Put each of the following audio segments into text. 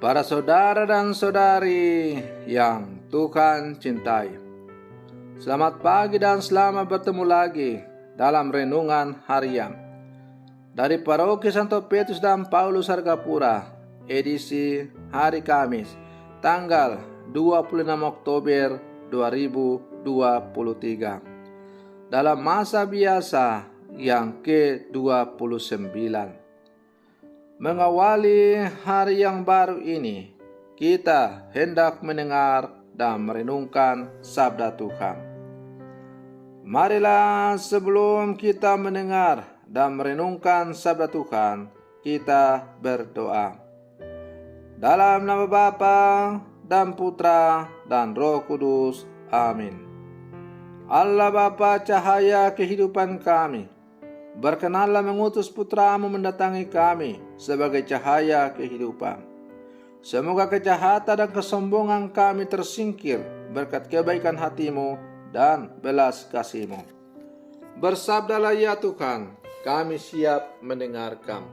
Para saudara dan saudari yang Tuhan cintai, selamat pagi dan selamat bertemu lagi dalam renungan harian dari Paroki Santo Petrus dan Paulus Argapura, edisi hari Kamis, tanggal 26 Oktober 2023, dalam masa biasa yang ke-29. Mengawali hari yang baru ini, kita hendak mendengar dan merenungkan sabda Tuhan. Marilah sebelum kita mendengar dan merenungkan sabda Tuhan, kita berdoa. Dalam nama Bapa dan Putra dan Roh Kudus. Amin. Allah Bapa, cahaya kehidupan kami, berkenanlah mengutus Putramu mendatangi kami sebagai cahaya kehidupan. Semoga kejahatan dan kesombongan kami tersingkir berkat kebaikan hati-Mu dan belas kasih-Mu. Bersabdalah ya Tuhan, kami siap mendengarkan.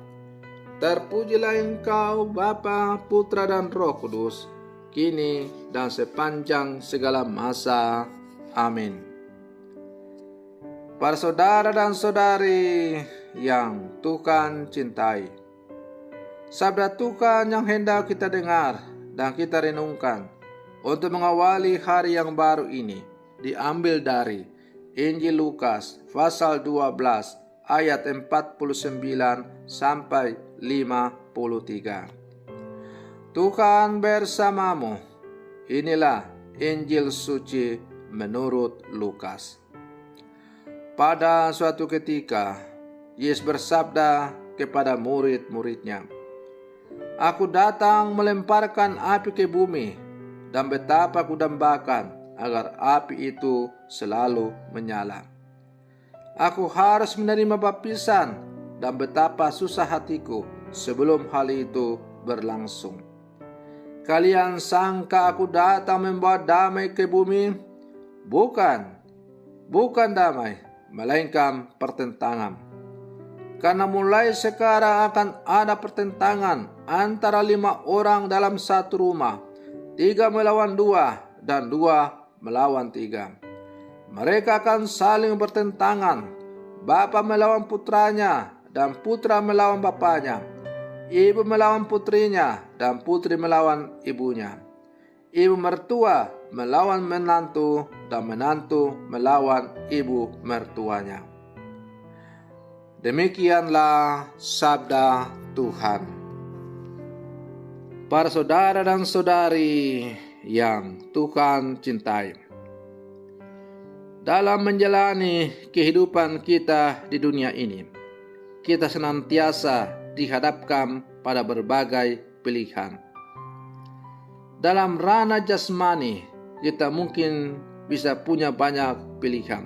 Terpujilah Engkau Bapa, Putra dan Roh Kudus, kini dan sepanjang segala masa. Amin. Para saudara dan saudari yang Tuhan cintai, sabda Tuhan yang hendak kita dengar dan kita renungkan untuk mengawali hari yang baru ini diambil dari Injil Lukas pasal 12 ayat 49 sampai 53. Tuhan bersamamu. Inilah Injil suci menurut Lukas. Pada suatu ketika, Yesus bersabda kepada murid-muridnya, "Aku datang melemparkan api ke bumi, dan betapa kudambakan agar api itu selalu menyala. Aku harus menerima baptisan, dan betapa susah hatiku sebelum hal itu berlangsung. Kalian sangka aku datang membawa damai ke bumi? Bukan damai, melainkan pertentangan. Karena mulai sekarang akan ada pertentangan antara 5 orang dalam satu rumah, 3 melawan 2 dan 2 melawan 3. Mereka akan saling bertentangan, bapa melawan putranya dan putra melawan bapanya, ibu melawan putrinya dan putri melawan ibunya, ibu mertua melawan menantu dan menantu melawan ibu mertuanya." Demikianlah sabda Tuhan. Para saudara dan saudari yang Tuhan cintai, dalam menjalani kehidupan kita di dunia ini, kita senantiasa dihadapkan pada berbagai pilihan. Dalam ranah jasmani, kita mungkin bisa punya banyak pilihan.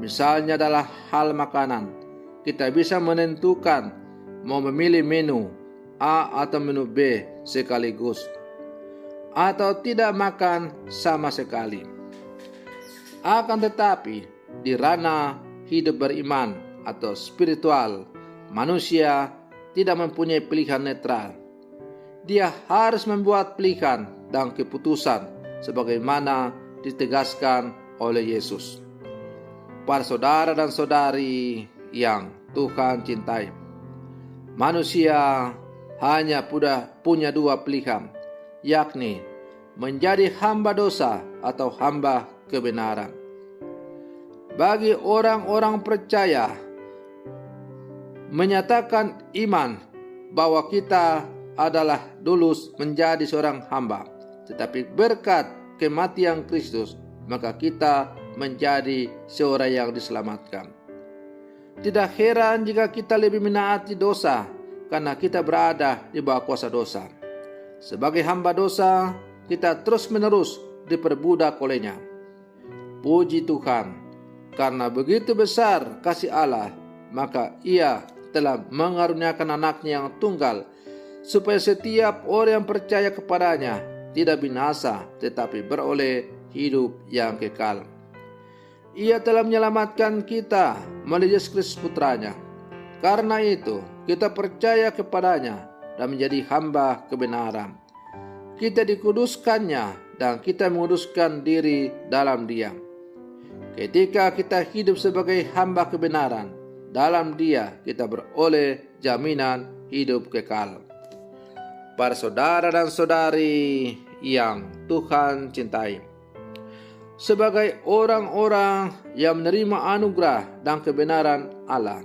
Misalnya dalam hal makanan, kita bisa menentukan mau memilih menu A atau menu B sekaligus, atau tidak makan sama sekali. Akan tetapi, di ranah hidup beriman atau spiritual, manusia tidak mempunyai pilihan netral. Dia harus membuat pilihan dan keputusan sebagaimana ditegaskan oleh Yesus. Para saudara dan saudari yang Tuhan cintai, manusia hanya punya 2 pilihan, yakni menjadi hamba dosa atau hamba kebenaran. Bagi orang-orang percaya, menyatakan iman bahwa kita adalah dulu menjadi seorang hamba, tetapi berkat kematian Kristus, maka kita menjadi seorang yang diselamatkan. Tidak heran jika kita lebih menaati dosa, karena kita berada di bawah kuasa dosa. Sebagai hamba dosa, kita terus-menerus diperbudak olehnya. Puji Tuhan, karena begitu besar kasih Allah, maka Ia telah mengaruniakan anaknya yang tunggal, supaya setiap orang yang percaya kepadanya tidak binasa, tetapi beroleh hidup yang kekal. Ia telah menyelamatkan kita melalui Yesus Kristus putranya. Karena itu, kita percaya kepadanya dan menjadi hamba kebenaran. Kita dikuduskannya dan kita menguduskan diri dalam Dia. Ketika kita hidup sebagai hamba kebenaran, dalam Dia kita beroleh jaminan hidup kekal. Para saudara dan saudari yang Tuhan cintai, sebagai orang-orang yang menerima anugerah dan kebenaran Allah,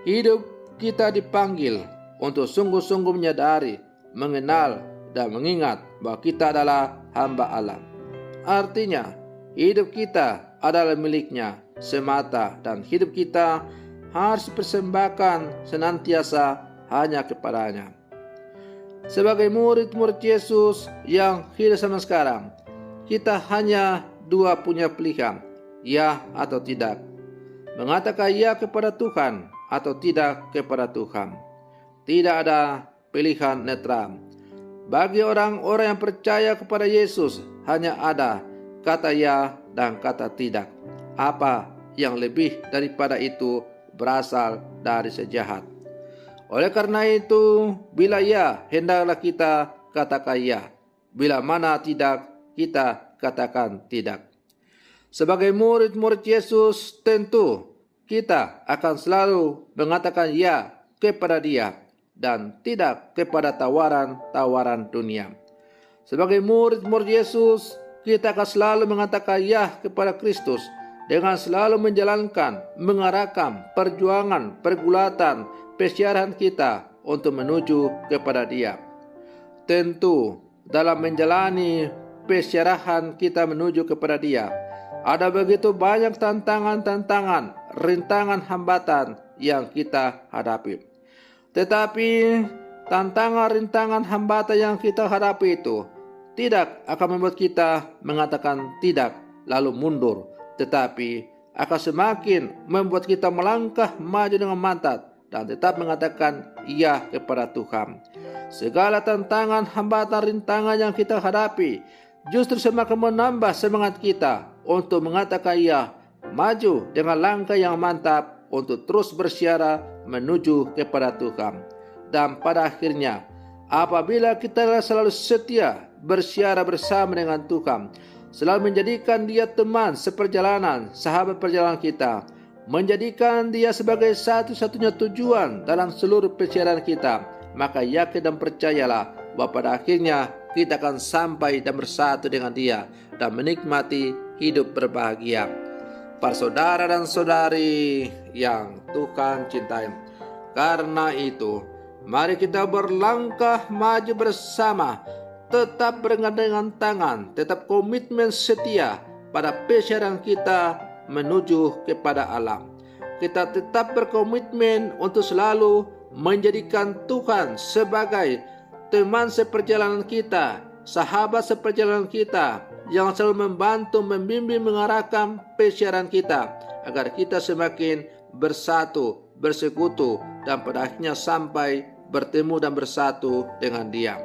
hidup kita dipanggil untuk sungguh-sungguh menyadari, mengenal, dan mengingat bahwa kita adalah hamba Allah. Artinya, hidup kita adalah miliknya semata dan hidup kita harus dipersembahkan senantiasa hanya kepadanya. Sebagai murid-murid Yesus yang hidup zaman sekarang, kita hanya dua punya pilihan, ya atau tidak. Mengatakan ya kepada Tuhan atau tidak kepada Tuhan. Tidak ada pilihan netral. Bagi orang-orang yang percaya kepada Yesus, hanya ada kata ya dan kata tidak. Apa yang lebih daripada itu berasal dari sejahat. Oleh karena itu, bila ya, hendaklah kita katakan ya. Bila mana tidak, kita katakan tidak. Sebagai murid-murid Yesus, tentu kita akan selalu mengatakan ya kepada Dia dan tidak kepada tawaran-tawaran dunia. Sebagai murid-murid Yesus, kita akan selalu mengatakan ya kepada Kristus dengan selalu menjalankan, mengarahkan perjuangan, pergulatan, persiaran kita untuk menuju kepada Dia. Tentu dalam menjalani persiaran kita menuju kepada Dia, ada begitu banyak tantangan-tantangan, rintangan, hambatan yang kita hadapi. Tetapi tantangan, rintangan, hambatan yang kita hadapi itu tidak akan membuat kita mengatakan tidak lalu mundur, tetapi akan semakin membuat kita melangkah maju dengan mantap dan tetap mengatakan iya kepada Tuhan. Segala tantangan, hambatan, rintangan yang kita hadapi justru semakin menambah semangat kita untuk mengatakan iya, maju dengan langkah yang mantap untuk terus bersiara menuju kepada Tuhan. Dan pada akhirnya, apabila kita selalu setia bersiara bersama dengan Tuhan, selalu menjadikan Dia teman seperjalanan, sahabat perjalanan kita, menjadikan Dia sebagai satu-satunya tujuan dalam seluruh persiaran kita, maka yakin dan percayalah bahwa pada akhirnya kita akan sampai dan bersatu dengan Dia dan menikmati hidup berbahagia. Para saudara dan saudari yang Tuhan cintai, karena itu mari kita berlangkah maju bersama, tetap bergandengan tangan, tetap komitmen setia pada persiaran kita menuju kepada Allah. Kita tetap berkomitmen untuk selalu menjadikan Tuhan sebagai teman seperjalanan kita, sahabat seperjalanan kita, yang selalu membantu, membimbing, mengarahkan persiaran kita, agar kita semakin bersatu, bersekutu, dan pada akhirnya sampai bertemu dan bersatu dengan Dia.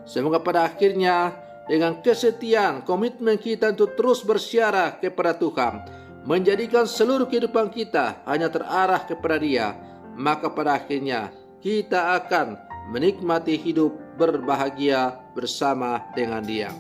Semoga pada akhirnya dengan kesetiaan, komitmen kita untuk terus bersiara kepada Tuhan, menjadikan seluruh kehidupan kita hanya terarah kepada Dia, maka pada akhirnya kita akan menikmati hidup berbahagia bersama dengan Dia.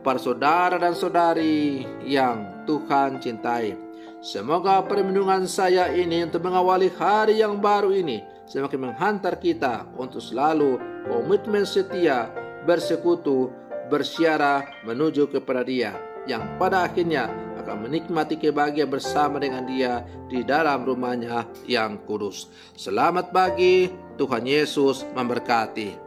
Para saudara dan saudari yang Tuhan cintai, semoga perlindungan saya ini untuk mengawali hari yang baru ini semakin menghantar kita untuk selalu komitmen setia, bersekutu, bersiara menuju kepada Dia, yang pada akhirnya akan menikmati kebahagiaan bersama dengan Dia di dalam rumahnya yang kudus. Selamat pagi, Tuhan Yesus memberkati.